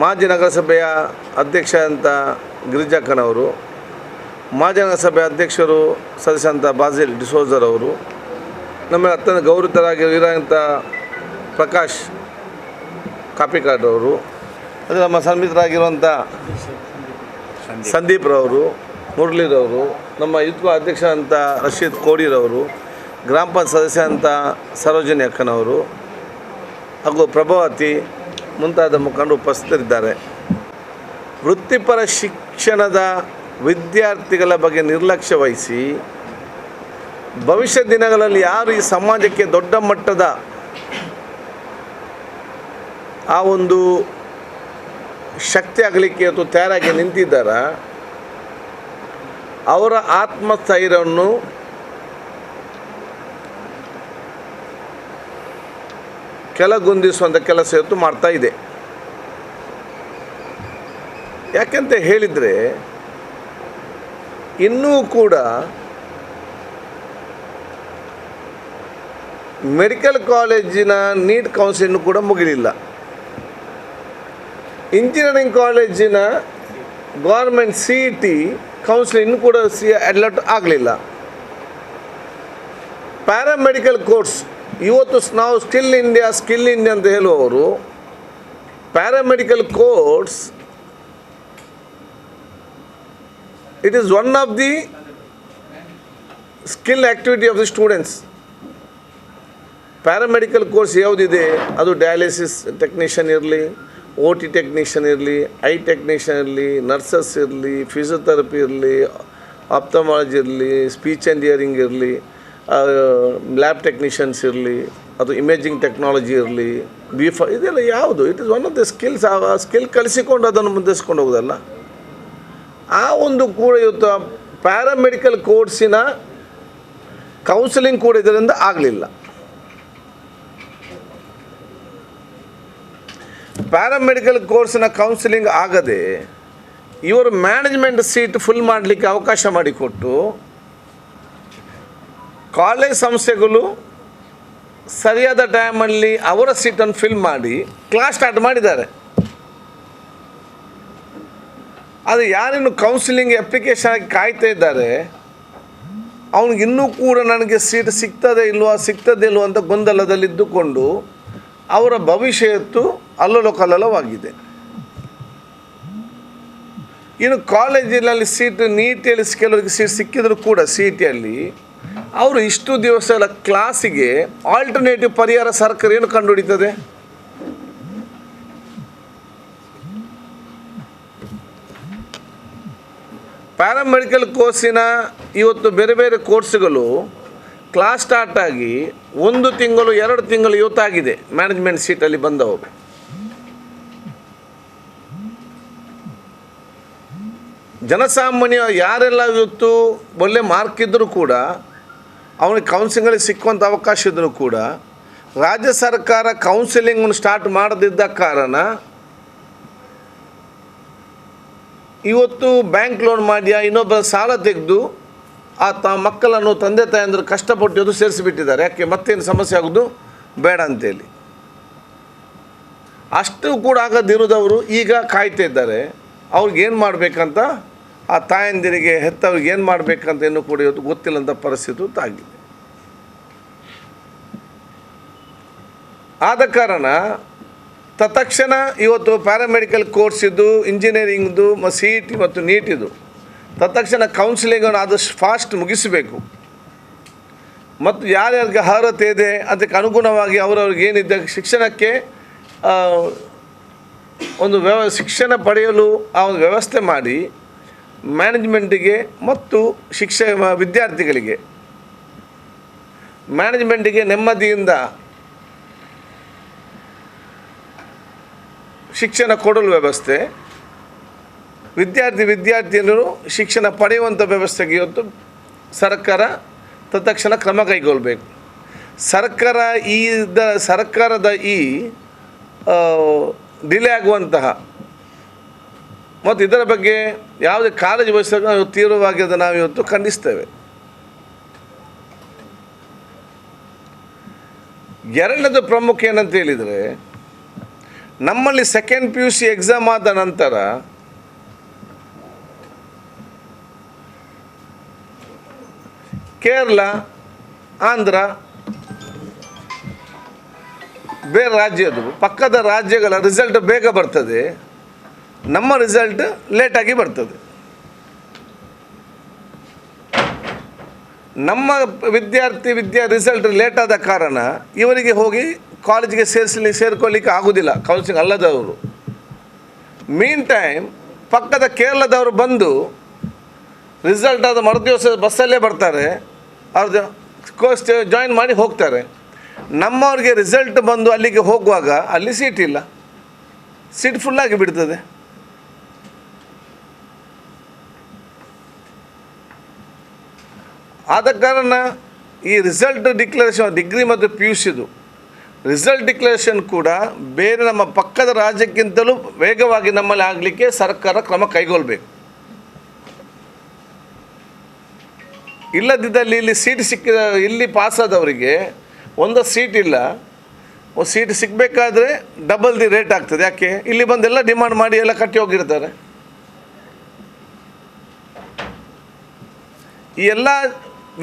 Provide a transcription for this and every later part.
ಮಾಜಿ ನಗರಸಭೆಯ ಅಧ್ಯಕ್ಷ ಅಂತ ಗಿರಿಜಕ್ಕನವರು, ಮಾಜಿ ನಗರಸಭೆ ಅಧ್ಯಕ್ಷರು ಸದಸ್ಯಂತ ಬಾಸಿಲ್ ಡಿಸೋಜರವರು, ನಮ್ಮ ಅತ್ಯಂತ ಗೌರವಿತರಾಗಿರೋಂಥ ಪ್ರಕಾಶ್ ಕಾಪಿಕಾಡ್ರವರು, ಅದು ನಮ್ಮ ಸನ್ಮಿತರಾಗಿರುವಂಥ ಸಂದೀಪ್ರವರು, ಮುರಳೀರವರು, ನಮ್ಮ ಯುದ್ಧ ಅಧ್ಯಕ್ಷ ಅಂತ ರಶೀದ್ ಕೋಡಿರವರು, ಗ್ರಾಮ ಪಂಚಾಯತ್ ಸದಸ್ಯ ಅಂತ ಸರೋಜಿನಿ ಅಕ್ಕನವರು ಹಾಗೂ ಪ್ರಭಾವತಿ ಮುಂತಾದ ಮುಖಂಡರು ಉಪಸ್ಥಿತರಿದ್ದಾರೆ. ವೃತ್ತಿಪರ ಶಿಕ್ಷಣದ ವಿದ್ಯಾರ್ಥಿಗಳ ಬಗ್ಗೆ ನಿರ್ಲಕ್ಷ್ಯ ವಹಿಸಿ ಭವಿಷ್ಯ ದಿನಗಳಲ್ಲಿ ಯಾರು ಈ ಸಮಾಜಕ್ಕೆ ದೊಡ್ಡ ಮಟ್ಟದ ಆ ಒಂದು ಶಕ್ತಿ ಆಗಲಿಕ್ಕೆ ಇವತ್ತು ತಯಾರಾಗಿ ನಿಂತಿದ್ದಾರೆ, ಅವರ ಆತ್ಮಸ್ಥೈರ್ಯವನ್ನು ಕೆಳಗುಂದಿಸುವಂಥ ಕೆಲಸ ಇವತ್ತು ಮಾಡ್ತಾ ಇದೆ. ಯಾಕೆಂತ ಹೇಳಿದರೆ ಇನ್ನೂ ಕೂಡ ಮೆಡಿಕಲ್ ಕಾಲೇಜಿನ ನೀಟ್ ಕೌನ್ಸಿಲಿಂಗ್ ಕೂಡ ಮುಗಿಲಿಲ್ಲ. ಇಂಜಿನಿಯರಿಂಗ್ ಕಾಲೇಜಿನ ಗೌರ್ಮೆಂಟ್ CET ಕೌನ್ಸಿಲಿಂಗ್ ಕೂಡ ಅಲರ್ಟ್ ಆಗಲಿಲ್ಲ. ಪ್ಯಾರಾಮೆಡಿಕಲ್ ಕೋರ್ಸ್ ಇವತ್ತು ನಾವು ಸ್ಕಿಲ್ ಇಂಡಿಯಾ ಅಂತ ಹೇಳುವವರು, paramedical course it is one of the skill activity of the students. Paramedical course ಯಾವುದಿದೆ ಅದು ಡಯಾಲಿಸಿಸ್ ಟೆಕ್ನಿಷಿಯನ್ ಇರಲಿ, OT ಟೆಕ್ನಿಷಿಯನ್ ಇರಲಿ, ಐ ಟೆಕ್ನಿಷಿಯನ್ ಇರಲಿ, ನರ್ಸಸ್ ಇರಲಿ, ಫಿಸಿಯೋಥೆರಪಿ ಇರಲಿ, ಆಪ್ಥಮಾಲಜಿ ಇರಲಿ, ಸ್ಪೀಚ್ ಆ್ಯಂಡ್ ಹಿಯರಿಂಗ್ ಇರಲಿ, ಲ್ಯಾಬ್ ಟೆಕ್ನಿಷಿಯನ್ಸ್ ಇರಲಿ, ಅದು ಇಮೇಜಿಂಗ್ ಟೆಕ್ನಾಲಜಿ ಇರಲಿ, ಇದೆಲ್ಲ ಯಾವುದು it is one of the skills. ಆ ಸ್ಕಿಲ್ ಕಲಿಸಿಕೊಂಡು ಅದನ್ನು ಮುಂದಿಸ್ಕೊಂಡು ಹೋಗೋದಲ್ಲ. ಆ ಒಂದು ಕೂಡ ಇವತ್ತು ಪ್ಯಾರಾಮೆಡಿಕಲ್ ಕೋರ್ಸಿನ ಕೌನ್ಸಿಲಿಂಗ್ ಕೂಡ ಇದರಿಂದ ಆಗಲಿಲ್ಲ. ಪ್ಯಾರಾಮೆಡಿಕಲ್ ಕೋರ್ಸಿನ ಕೌನ್ಸಿಲಿಂಗ್ ಆಗದೆ ಇವರು ಮ್ಯಾನೇಜ್ಮೆಂಟ್ ಸೀಟ್ ಫುಲ್ ಮಾಡಲಿಕ್ಕೆ ಅವಕಾಶ ಮಾಡಿಕೊಟ್ಟು ಕಾಲೇಜ್ ಸಂಸ್ಥೆಗಳು ಸರಿಯಾದ ಟೈಮಲ್ಲಿ ಅವರ ಸೀಟನ್ನು ಫಿಲ್ ಮಾಡಿ ಕ್ಲಾಸ್ ಸ್ಟಾರ್ಟ್ ಮಾಡಿದ್ದಾರೆ. ಅದು ಯಾರಿನ್ನು ಕೌನ್ಸಿಲಿಂಗ್ ಅಪ್ಲಿಕೇಶನ್ ಆಗಿ ಕಾಯ್ತಾ ಇದ್ದಾರೆ ಅವ್ನಿಗೆ ಇನ್ನೂ ಕೂಡ ನನಗೆ ಸೀಟ್ ಸಿಗ್ತದೆ ಇಲ್ವೋ ಅಂತ ಗೊಂದಲದಲ್ಲಿದ್ದುಕೊಂಡು ಅವರ ಭವಿಷ್ಯತ್ತು ಅಲ್ಲೋಲಕಲ್ಲೋಲವಾಗಿದೆ. ಇನ್ನು ಕಾಲೇಜಿನಲ್ಲಿ ಸೀಟ್ ನೀಟಿಯಲ್ಲಿ ಕೆಲವರಿಗೆ ಸೀಟ್ ಸಿಕ್ಕಿದ್ರು ಕೂಡ CETಯಲ್ಲಿ ಅವರು ಇಷ್ಟು ದಿವಸಗಳ ಕ್ಲಾಸಿಗೆ ಆಲ್ಟರ್ನೇಟಿವ್ ಪರಿಹಾರ ಸರ್ಕಾರ ಏನು ಕಂಡುಹಿಡಿತದೆ? ಪ್ಯಾರಾಮೆಡಿಕಲ್ ಕೋರ್ಸಿನ ಇವತ್ತು ಬೇರೆ ಬೇರೆ ಕೋರ್ಸ್ಗಳು ಕ್ಲಾಸ್ ಸ್ಟಾರ್ಟ್ ಆಗಿ 1 ತಿಂಗಳು 2 ತಿಂಗಳು ಇವತ್ತಾಗಿದೆ ಮ್ಯಾನೇಜ್ಮೆಂಟ್ ಸೀಟಲ್ಲಿ ಬಂದವರು. ಜನಸಾಮಾನ್ಯ ಯಾರೆಲ್ಲ ಇವತ್ತು ಒಳ್ಳೆ ಮಾರ್ಕ್ ಇದ್ದರೂ ಕೂಡ ಅವನಿಗೆ ಕೌನ್ಸಿಲಿಂಗಲ್ಲಿ ಸಿಕ್ಕುವಂಥ ಅವಕಾಶ ಇದ್ದರೂ ಕೂಡ ರಾಜ್ಯ ಸರ್ಕಾರ ಕೌನ್ಸಿಲಿಂಗನ್ನು ಸ್ಟಾರ್ಟ್ ಮಾಡದಿದ್ದ ಕಾರಣ ಇವತ್ತು ಬ್ಯಾಂಕ್ ಲೋನ್ ಮಾಡಿ ಇನ್ನೊಬ್ಬರ ಸಾಲ ತೆಗೆದು ಮಕ್ಕಳನ್ನು ತಂದೆ ತಾಯಂದರು ಕಷ್ಟಪಟ್ಟು ಅದು ಸೇರಿಸಿಬಿಟ್ಟಿದ್ದಾರೆ. ಯಾಕೆ ಮತ್ತೇನು ಸಮಸ್ಯೆ ಆಗೋದು ಬೇಡ ಅಂತೇಳಿ. ಅಷ್ಟು ಕೂಡ ಆಗದಿರೋದವರು ಈಗ ಕಾಯ್ತಾ ಇದ್ದಾರೆ. ಅವ್ರಿಗೇನು ಮಾಡಬೇಕಂತ ಆ ತಾಯಂದಿರಿಗೆ ಹೆತ್ತವ್ರಿಗೆ ಏನು ಮಾಡಬೇಕಂತ ಇನ್ನೂ ಕೂಡ ಇವತ್ತು ಗೊತ್ತಿಲ್ಲಂಥ ಪರಿಸ್ಥಿತಿ ಆಗಿದೆ. ಆದ ಕಾರಣ ತತ್ಕ್ಷಣ ಇವತ್ತು ಪ್ಯಾರಾಮೆಡಿಕಲ್ ಕೋರ್ಸ್ ಇದ್ದು ಇಂಜಿನಿಯರಿಂಗ್ದು CET ಮತ್ತು ನೀಟಿದು ತತ್ಕ್ಷಣ ಕೌನ್ಸಿಲಿಂಗನ್ನು ಆದಷ್ಟು ಫಾಸ್ಟ್ ಮುಗಿಸಬೇಕು. ಮತ್ತು ಯಾರ್ಯಾರಿಗೆ ಅರ್ಹತೆ ಇದೆ ಅದಕ್ಕೆ ಅನುಗುಣವಾಗಿ ಅವರವ್ರಿಗೆ ಏನಿದೆ ಶಿಕ್ಷಣಕ್ಕೆ ಒಂದು ಶಿಕ್ಷಣ ಪಡೆಯಲು ಆ ಒಂದು ವ್ಯವಸ್ಥೆ ಮಾಡಿ ಮ್ಯಾನೇಜ್ಮೆಂಟಿಗೆ ಮತ್ತು ವಿದ್ಯಾರ್ಥಿಗಳಿಗೆ ಮ್ಯಾನೇಜ್ಮೆಂಟಿಗೆ ನೆಮ್ಮದಿಯಿಂದ ಶಿಕ್ಷಣ ಕೊಡಲು ವ್ಯವಸ್ಥೆ, ವಿದ್ಯಾರ್ಥಿನಿಯರು ಶಿಕ್ಷಣ ಪಡೆಯುವಂಥ ವ್ಯವಸ್ಥೆಗೆ ಇವತ್ತು ಸರ್ಕಾರ ತತ್ಕ್ಷಣ ಕ್ರಮ ಕೈಗೊಳ್ಳಬೇಕು. ಸರ್ಕಾರದ ಈ ಡಿಲೇ ಆಗುವಂತಹ ಮತ್ತು ಇದರ ಬಗ್ಗೆ ಯಾವುದೇ ಕಾಳಜಿ ವಹಿಸಿದಾಗ ನಾವು ತೀವ್ರವಾಗಿ ಅದನ್ನು ನಾವು ಇವತ್ತು ಖಂಡಿಸ್ತೇವೆ. ಎರಡನೇದು ಪ್ರಮುಖ ಏನಂತ ಹೇಳಿದರೆ ನಮ್ಮಲ್ಲಿ second P U C exam ಆದ ನಂತರ ಕೇರಳ, ಆಂಧ್ರ, ಬೇರೆ ರಾಜ್ಯದ್ದು ಪಕ್ಕದ ರಾಜ್ಯಗಳ ರಿಸಲ್ಟ್ ಬೇಗ ಬರ್ತದೆ, ನಮ್ಮ ರಿಸಲ್ಟ್ ಲೇಟಾಗಿ ಬರ್ತದೆ. ನಮ್ಮ ರಿಸಲ್ಟ್ ಲೇಟಾದ ಕಾರಣ ಇವರಿಗೆ ಹೋಗಿ ಕಾಲೇಜಿಗೆ ಸೇರ್ಕೊಳ್ಳಿಕ್ಕೆ ಆಗೋದಿಲ್ಲ, ಕೌನ್ಸಿಲಿಂಗ್ ಅಲ್ಲದವರು. ಮೀನ್ ಟೈಮ್ ಪಕ್ಕದ ಕೇರಳದವರು ಬಂದು ರಿಸಲ್ಟ್ ಆದ ಮರುದಿವಸ ಬಸ್ಸಲ್ಲೇ ಬರ್ತಾರೆ, ಅವ್ರದ್ದು ಕೋರ್ಸ್ ಜಾಯಿನ್ ಮಾಡಿ ಹೋಗ್ತಾರೆ. ನಮ್ಮವ್ರಿಗೆ ರಿಸಲ್ಟ್ ಬಂದು ಅಲ್ಲಿಗೆ ಹೋಗುವಾಗ ಅಲ್ಲಿ ಸೀಟ್ ಇಲ್ಲ, ಸೀಟ್ ಫುಲ್ಲಾಗಿ ಬಿಡ್ತದೆ. ಆದ ಕಾರಣ ಈ ರಿಸಲ್ಟ್ ಡಿಕ್ಲರೇಷನ್ ಡಿಗ್ರಿ ಮತ್ತು ಪಿ ಯು ಸಿದು ರಿಸಲ್ಟ್ ಡಿಕ್ಲರೇಷನ್ ಕೂಡ ಬೇರೆ ನಮ್ಮ ಪಕ್ಕದ ರಾಜ್ಯಕ್ಕಿಂತಲೂ ವೇಗವಾಗಿ ನಮ್ಮಲ್ಲಿ ಆಗಲಿಕ್ಕೆ ಸರ್ಕಾರ ಕ್ರಮ ಕೈಗೊಳ್ಳಬೇಕು. ಇಲ್ಲದಿದ್ದಲ್ಲಿ ಇಲ್ಲಿ ಸೀಟ್ ಇಲ್ಲಿ ಪಾಸಾದವರಿಗೆ ಒಂದು ಸೀಟ್ ಇಲ್ಲ, ಒಂದು ಸೀಟ್ ಸಿಗಬೇಕಾದ್ರೆ ಡಬಲ್ ದಿ ರೇಟ್ ಆಗ್ತದೆ. ಯಾಕೆ? ಇಲ್ಲಿ ಬಂದೆಲ್ಲ ಡಿಮಾಂಡ್ ಮಾಡಿ ಎಲ್ಲ ಕಟ್ಟಿ ಹೋಗಿರ್ತಾರೆ. ಈ ಎಲ್ಲ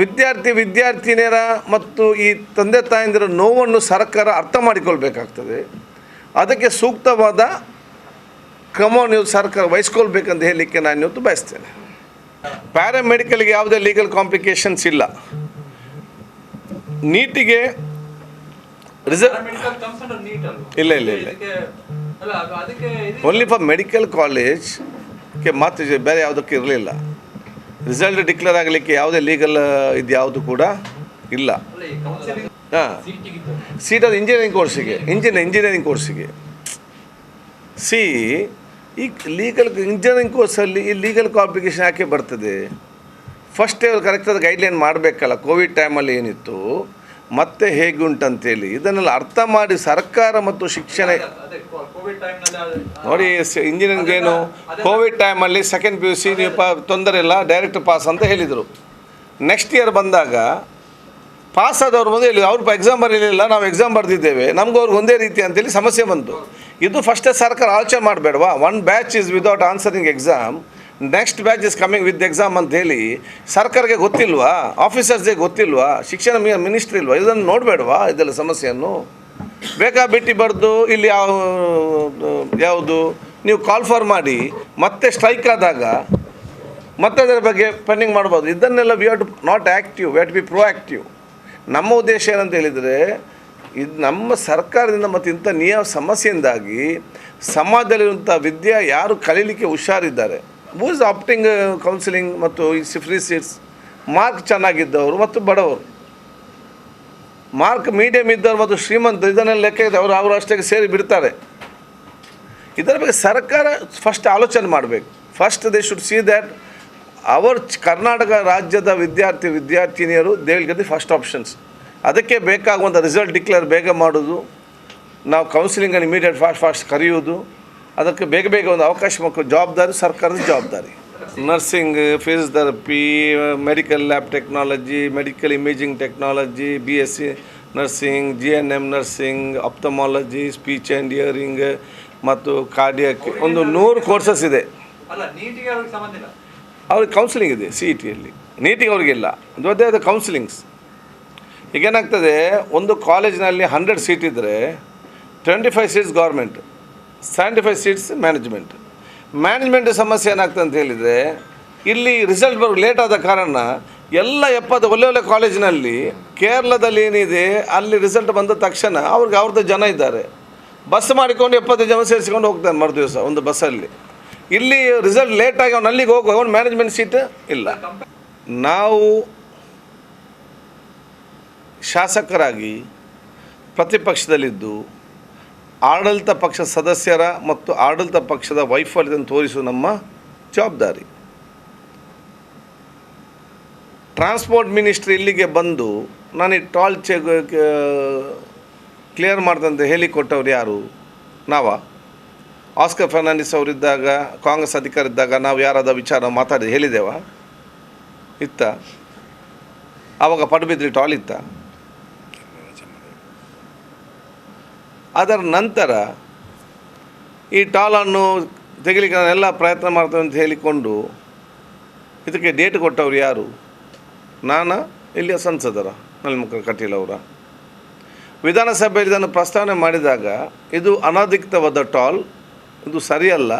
ವಿದ್ಯಾರ್ಥಿನಿಯರ ಮತ್ತು ಈ ತಂದೆ ತಾಯಂದಿರ ನೋವನ್ನು ಸರ್ಕಾರ ಅರ್ಥ ಮಾಡಿಕೊಳ್ಬೇಕಾಗ್ತದೆ. ಅದಕ್ಕೆ ಸೂಕ್ತವಾದ ಕ್ರಮವನ್ನು ಸರ್ಕಾರ ವಹಿಸ್ಕೊಳ್ಬೇಕಂತ ಹೇಳಲಿಕ್ಕೆ ನಾನು ಇವತ್ತು ಬಯಸ್ತೇನೆ. ಪ್ಯಾರಾಮೆಡಿಕಲ್ಗೆ ಯಾವುದೇ ಲೀಗಲ್ ಕಾಂಪ್ಲಿಕೇಶನ್ಸ್ ಇಲ್ಲ. ನೀಟಿಗೆ ಇಲ್ಲ ಓನ್ಲಿ ಫಾರ್ ಮೆಡಿಕಲ್ ಕಾಲೇಜ್ಗೆ ಮಾತ್ರ, ಬೇರೆ ಯಾವುದಕ್ಕೆ ಇರಲಿಲ್ಲ. ರಿಸಲ್ಟ್ ಡಿಕ್ಲೇರ್ ಆಗಲಿಕ್ಕೆ ಯಾವುದೇ ಲೀಗಲ್ ಇದು ಯಾವುದು ಕೂಡ ಇಲ್ಲ. ಹಾಂ, ಸೀಟ್ ಅದು ಇಂಜಿನಿಯರಿಂಗ್ ಕೋರ್ಸಿಗೆ ಈ ಇಂಜಿನಿಯರಿಂಗ್ ಕೋರ್ಸಲ್ಲಿ ಈ ಲೀಗಲ್ ಕಾಂಪ್ಲಿಕೇಶನ್ ಯಾಕೆ ಬರ್ತದೆ? ಫಸ್ಟೇ ಅವ್ರು ಕರೆಕ್ಟಾದ ಗೈಡ್ಲೈನ್ ಮಾಡಬೇಕಲ್ಲ. ಕೋವಿಡ್ ಟೈಮಲ್ಲಿ ಏನಿತ್ತು ಮತ್ತೆ ಹೇಗೆ ಉಂಟಂತೇಳಿ ಇದನ್ನೆಲ್ಲ ಅರ್ಥ ಮಾಡಿ ಸರ್ಕಾರ ಮತ್ತು ಶಿಕ್ಷಣ ನೋಡಿ. ಇಂಜಿನಿಯರಿಂಗ್ ಏನು ಕೋವಿಡ್ ಟೈಮಲ್ಲಿ ಸೆಕೆಂಡ್ ಪಿ ಯು ಸಿ ನೀವು ತೊಂದರೆ ಇಲ್ಲ, ಡೈರೆಕ್ಟ್ ಪಾಸ್ ಅಂತ ಹೇಳಿದರು. ನೆಕ್ಸ್ಟ್ ಇಯರ್ ಬಂದಾಗ ಪಾಸ್ ಆದವ್ರು ಬಂದು ಹೇಳಿ ಅವ್ರು ಎಕ್ಸಾಮ್ ಬರಲಿಲ್ಲ, ನಾವು ಎಕ್ಸಾಮ್ ಬರೆದಿದ್ದೇವೆ, ನಮಗೂ ಅವ್ರಿಗೆ ಒಂದೇ ರೀತಿ ಅಂತೇಳಿ ಸಮಸ್ಯೆ ಬಂತು. ಇದು ಫಸ್ಟೇ ಸರ್ಕಾರ ಆಲೋಚನೆ ಮಾಡಬೇಡವಾ? One batch is without answering exam, next batch is coming with exam ಅಂತ ಹೇಳಿ ಸರ್ಕಾರಕ್ಕೆ ಗೊತ್ತಿಲ್ವಾ? ಆಫೀಸರ್ಸ್ಗೆ ಗೊತ್ತಿಲ್ವಾ? ಶಿಕ್ಷಣ ಮಿನಿಸ್ಟ್ರಿ ಇಲ್ವಾ? ಇದನ್ನು ನೋಡಬೇಡವಾ? ಇದೆಲ್ಲ ಸಮಸ್ಯೆಯನ್ನು ಬೇಕಾಬಿಟ್ಟು ಬರೆದು ಇಲ್ಲಿ ಯಾವುದು ನೀವು ಕಾಲ್ ಫಾರ್ ಮಾಡಿ ಮತ್ತೆ ಸ್ಟ್ರೈಕ್ ಆದಾಗ ಮತ್ತೆ ಅದರ ಬಗ್ಗೆ ಪೆಂಡಿಂಗ್ ಮಾಡ್ಬೋದು. ಇದನ್ನೆಲ್ಲ we have to not active, we have to be proactive. ನಮ್ಮ ಉದ್ದೇಶ ಏನಂತ ಹೇಳಿದರೆ, ಇದು ನಮ್ಮ ಸರ್ಕಾರದಿಂದ ಮತ್ತು ಇಂಥ ಸಮಸ್ಯೆಯಿಂದಾಗಿ ಸಮಾಜದಲ್ಲಿರುವಂಥ ವಿದ್ಯೆ ಯಾರು ಕಲೀಲಿಕ್ಕೆ ಹುಷಾರಿದ್ದಾರೆ, ಹೂ ಇಸ್ ಆಪ್ಟಿಂಗ್ ಕೌನ್ಸಿಲಿಂಗ್ ಮತ್ತು ಫ್ರೀ ಸೀಟ್ಸ್, ಮಾರ್ಕ್ ಚೆನ್ನಾಗಿದ್ದವರು ಮತ್ತು ಬಡವರು, ಮಾರ್ಕ್ ಮೀಡಿಯಮ್ ಇದ್ದವರು ಮತ್ತು ಶ್ರೀಮಂತರು, ಇದನ್ನೆಲ್ಲ ಲೆಕ್ಕ ಇದೆ, ಅವರು ಅಷ್ಟೇ ಸೇರಿ ಬಿಡ್ತಾರೆ. ಇದರ ಬಗ್ಗೆ ಸರ್ಕಾರ ಫಸ್ಟ್ ಆಲೋಚನೆ ಮಾಡಬೇಕು. First they should see that our Karnataka ರಾಜ್ಯದ ವಿದ್ಯಾರ್ಥಿನಿಯರು they will get the first options. ಅದಕ್ಕೆ ಬೇಕಾಗುವಂಥ ರಿಸಲ್ಟ್ ಡಿಕ್ಲೇರ್ ಬೇಗ ಮಾಡೋದು, ನಾವು ಕೌನ್ಸಿಲಿಂಗನ್ನು ಇಮಿಡಿಯೇಟ್ ಫಾಸ್ಟ್ ಕರೆಯುವುದು, ಅದಕ್ಕೆ ಬೇಗ ಒಂದು ಅವಕಾಶ ಜವಾಬ್ದಾರಿ ಸರ್ಕಾರದ ಜವಾಬ್ದಾರಿ. Nursing, physiotherapy, medical lab technology, medical imaging technology, BSc nursing, GNM nursing, ophthalmology, speech and hearing ಮತ್ತು ಕಾರ್ಡಿಯಾಕ್, ಒಂದು 100 ಕೋರ್ಸಸ್ ಇದೆ. ಅವ್ರಿಗೆ ಕೌನ್ಸಿಲಿಂಗ್ ಇದೆ CETಯಲ್ಲಿ, ನೀಟಿಗೆ ಅವ್ರಿಗಿಲ್ಲ. ಜೊತೆ ಕೌನ್ಸಿಲಿಂಗ್ಸ್ ಈಗೇನಾಗ್ತದೆ, ಒಂದು ಕಾಲೇಜಿನಲ್ಲಿ 100 ಸೀಟ್ ಇದ್ದರೆ 25 ಸೀಟ್ಸ್ ಗೌರ್ಮೆಂಟ್, 75 ಸೀಟ್ಸ್ ಮ್ಯಾನೇಜ್ಮೆಂಟ್ ಸಮಸ್ಯೆ ಏನಾಗ್ತದೆ ಅಂತ ಹೇಳಿದರೆ, ಇಲ್ಲಿ ರಿಸಲ್ಟ್ ಬರೋ ಲೇಟ್ ಆದ ಕಾರಣ ಎಲ್ಲ 70 ಒಳ್ಳೆ ಕಾಲೇಜಿನಲ್ಲಿ ಕೇರಳದಲ್ಲಿ ಏನಿದೆ ಅಲ್ಲಿ ರಿಸಲ್ಟ್ ಬಂದ ತಕ್ಷಣ ಅವ್ರದ್ದು ಜನ ಇದ್ದಾರೆ, ಬಸ್ ಮಾಡಿಕೊಂಡು 70 ಜನ ಸೇರಿಸ್ಕೊಂಡು ಹೋಗ್ತಾನೆ ಮರು ದಿವಸ ಒಂದು ಬಸ್ಸಲ್ಲಿ. ಇಲ್ಲಿ ರಿಸಲ್ಟ್ ಲೇಟಾಗಿ ಅವ್ನು ಅಲ್ಲಿಗೆ ಹೋಗುವ ಮ್ಯಾನೇಜ್ಮೆಂಟ್ ಸೀಟ್ ಇಲ್ಲ. ನಾವು ಶಾಸಕರಾಗಿ ಪ್ರತಿಪಕ್ಷದಲ್ಲಿದ್ದು ಆಡಳಿತ ಪಕ್ಷ ಸದಸ್ಯರ ಮತ್ತು ಆಡಳಿತ ಪಕ್ಷದ ವೈಫಲ್ಯವನ್ನು ತೋರಿಸುವ ನಮ್ಮ ಜವಾಬ್ದಾರಿ. ಟ್ರಾನ್ಸ್ಪೋರ್ಟ್ ಮಿನಿಸ್ಟ್ರಿ ಇಲ್ಲಿಗೆ ಬಂದು ನಾನು ಈ ಟಾಲ್ ಕ್ಲಿಯರ್ ಮಾಡ್ದಂತ ಹೇಳಿಕೊಟ್ಟವ್ರು ಯಾರು? ಆಸ್ಕರ್ ಫರ್ನಾಂಡಿಸ್ ಅವರಿದ್ದಾಗ, ಕಾಂಗ್ರೆಸ್ ಅಧಿಕಾರ ಇದ್ದಾಗ ನಾವು ಯಾರಾದ ವಿಚಾರ ಮಾತಾಡಿ ಹೇಳಿದ್ದೇವಾ? ಇತ್ತ? ಆವಾಗ ಪಡುಬಿದ್ರಿ ಟಾಲ್ ಇತ್ತ? ಅದರ ನಂತರ ಈ ಟಾಲನ್ನು ತೆಗಿಲಿಕ್ಕೆ ನಾನೆಲ್ಲ ಪ್ರಯತ್ನ ಮಾಡ್ತೇವೆ ಅಂತ ಹೇಳಿಕೊಂಡು ಇದಕ್ಕೆ ಡೇಟ್ ಕೊಟ್ಟವ್ರು ಯಾರು? ನಾನಾ ಇಲ್ಲಿಯ ಸಂಸದರ ನಳಿನ್ ಕಟೀಲ್ ಅವರ? ವಿಧಾನಸಭೆಯಲ್ಲಿ ಇದನ್ನು ಪ್ರಸ್ತಾವನೆ ಮಾಡಿದಾಗ ಇದು ಅನಧಿಕೃತವಾದ ಟಾಲ್, ಇದು ಸರಿಯಲ್ಲ,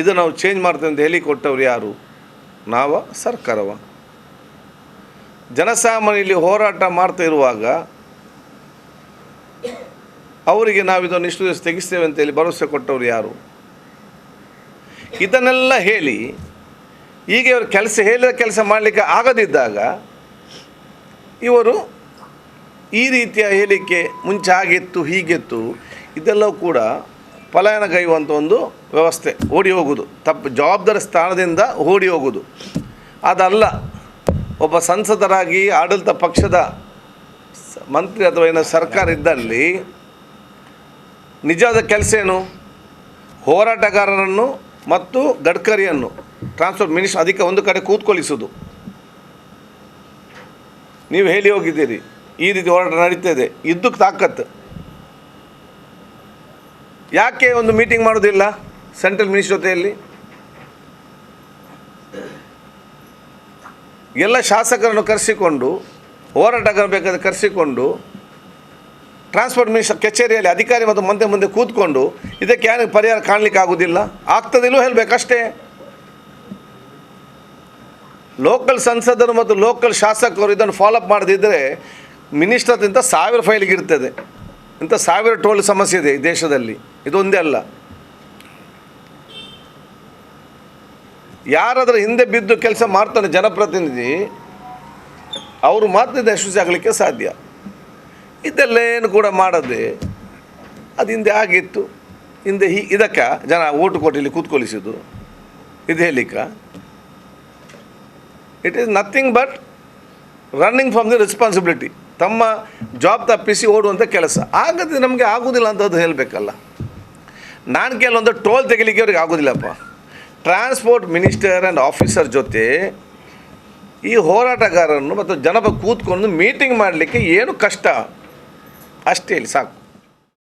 ಇದು ನಾವು ಚೇಂಜ್ ಮಾಡ್ತೇವೆ ಅಂತ ಹೇಳಿ ಕೊಟ್ಟವ್ರು ಯಾರು? ನಾವ? ಸರ್ಕಾರವ? ಜನಸಾಮಾನ್ಯ ಇಲ್ಲಿ ಹೋರಾಟ ಮಾಡ್ತಾ ಇರುವಾಗ ಅವರಿಗೆ ನಾವು ಇದನ್ನು ಇಷ್ಟು ದಿವಸ ತೆಗಿಸ್ತೇವೆ ಅಂತೇಳಿ ಭರವಸೆ ಕೊಟ್ಟವ್ರು ಯಾರು? ಇದನ್ನೆಲ್ಲ ಹೇಳಿ ಈಗ ಇವರು ಹೇಳಿದ ಕೆಲಸ ಮಾಡಲಿಕ್ಕೆ ಆಗದಿದ್ದಾಗ ಇವರು ಈ ರೀತಿಯ ಹೇಳಿಕೆ ಮುಂಚೆ ಆಗಿತ್ತು ಹೀಗಿತ್ತು ಇದೆಲ್ಲವೂ ಕೂಡ ಪಲಾಯನಗೈಯುವಂಥ ಒಂದು ವ್ಯವಸ್ಥೆ, ಓಡಿ ಹೋಗೋದು, ತಪ್ಪು ಜವಾಬ್ದಾರಿ ಸ್ಥಾನದಿಂದ ಓಡಿ ಹೋಗೋದು. ಅದಲ್ಲ, ಒಬ್ಬ ಸಂಸದರಾಗಿ ಆಡಳಿತ ಪಕ್ಷದ ಮಂತ್ರಿ ಅಥವಾ ಏನೋ ಸರ್ಕಾರ ಇದ್ದಲ್ಲಿ ನಿಜವಾದ ಕೆಲಸ ಏನು? ಹೋರಾಟಗಾರರನ್ನು ಮತ್ತು ಗಡ್ಕರಿಯನ್ನು ಟ್ರಾನ್ಸ್ಪೋರ್ಟ್ ಮಿನಿಸ್ಟರ್ ಅದಕ್ಕೆ ಒಂದು ಕಡೆ ಕೂತ್ಕೊಳ್ಳಿಸೋದು. ನೀವು ಹೇಳಿ ಹೋಗಿದ್ದೀರಿ ಈ ರೀತಿ ಹೋರಾಟ ನಡೀತದೆ, ಇದ್ದಕ್ಕೆ ತಾಕತ್ತು. ಯಾಕೆ ಒಂದು ಮೀಟಿಂಗ್ ಮಾಡೋದಿಲ್ಲ ಸೆಂಟ್ರಲ್ ಮಿನಿಸ್ಟರ್ ಜೊತೆಯಲ್ಲಿ? ಎಲ್ಲ ಶಾಸಕರನ್ನು ಕರೆಸಿಕೊಂಡು, ಹೋರಾಟಗಾರ ಬೇಕಾದ್ರೆ ಕರೆಸಿಕೊಂಡು, ಟ್ರಾನ್ಸ್ಪೋರ್ಟ್ ಮಿನಿಸ್ಟರ್ ಕಚೇರಿಯಲ್ಲಿ ಅಧಿಕಾರಿ ಮತ್ತು ಮಂತ್ರಿ ಮುಂದೆ ಕೂತ್ಕೊಂಡು ಇದಕ್ಕೆ ಯಾರಿಗೆ ಪರಿಹಾರ ಕಾಣಲಿಕ್ಕೆ ಆಗೋದಿಲ್ಲ? ಆಗ್ತದಿಲ್ಲೋ ಹೇಳಬೇಕಷ್ಟೇ. ಲೋಕಲ್ ಸಂಸದರು ಮತ್ತು ಲೋಕಲ್ ಶಾಸಕರು ಇದನ್ನು ಫಾಲೋಅಪ್ ಮಾಡದಿದ್ದರೆ ಮಿನಿಸ್ಟರ್ ಇಂಥ 1000 ಫೈಲಿಗೆ ಇರ್ತದೆ. ಇಂಥ 1000 ಟೋಲ್ ಸಮಸ್ಯೆ ಇದೆ ಈ ದೇಶದಲ್ಲಿ, ಇದೊಂದೇ ಅಲ್ಲ. ಯಾರಾದರೂ ಹಿಂದೆ ಬಿದ್ದು ಕೆಲಸ ಮಾಡ್ತಾನೆ ಜನಪ್ರತಿನಿಧಿ, ಅವರು ಮಾತ್ರ ಯಶಸ್ವಿ ಆಗಲಿಕ್ಕೆ ಸಾಧ್ಯ. ಇದೆಲ್ಲೇನು ಕೂಡ ಮಾಡದೆ ಅದು ಹಿಂದೆ ಆಗಿತ್ತು, ಹಿಂದೆ ಇದಕ್ಕೆ ಜನ ಓಟು ಕೊಟ್ಟು ಇಲ್ಲಿ ಕೂತ್ಕೊಳಿಸಿದ್ದು, ಇದು ಹೇಳಿಕ it is nothing but running from the responsibility. ತಮ್ಮ ಜಾಬ್ ತಪ್ಪಿಸಿ ಓಡುವಂಥ ಕೆಲಸ. ಆಗದೆ ನಮಗೆ ಆಗೋದಿಲ್ಲ ಅಂತದ್ದು ಹೇಳಬೇಕಲ್ಲ. ನಾನು ಕೆಲವೊಂದು ಟೋಲ್ ತೆಗಿಲಿಕ್ಕೆ ಅವ್ರಿಗೆ ಆಗೋದಿಲ್ಲಪ್ಪ. ಟ್ರಾನ್ಸ್ಪೋರ್ಟ್ ಮಿನಿಸ್ಟರ್ ಆ್ಯಂಡ್ ಆಫೀಸರ್ ಜೊತೆ ಈ ಹೋರಾಟಗಾರರನ್ನು ಮತ್ತು ಕೂತ್ಕೊಂಡು ಮೀಟಿಂಗ್ ಮಾಡಲಿಕ್ಕೆ ಏನು ಕಷ್ಟ ಅಷ್ಟೇ ಹೇಳಿ ಸಾಕು.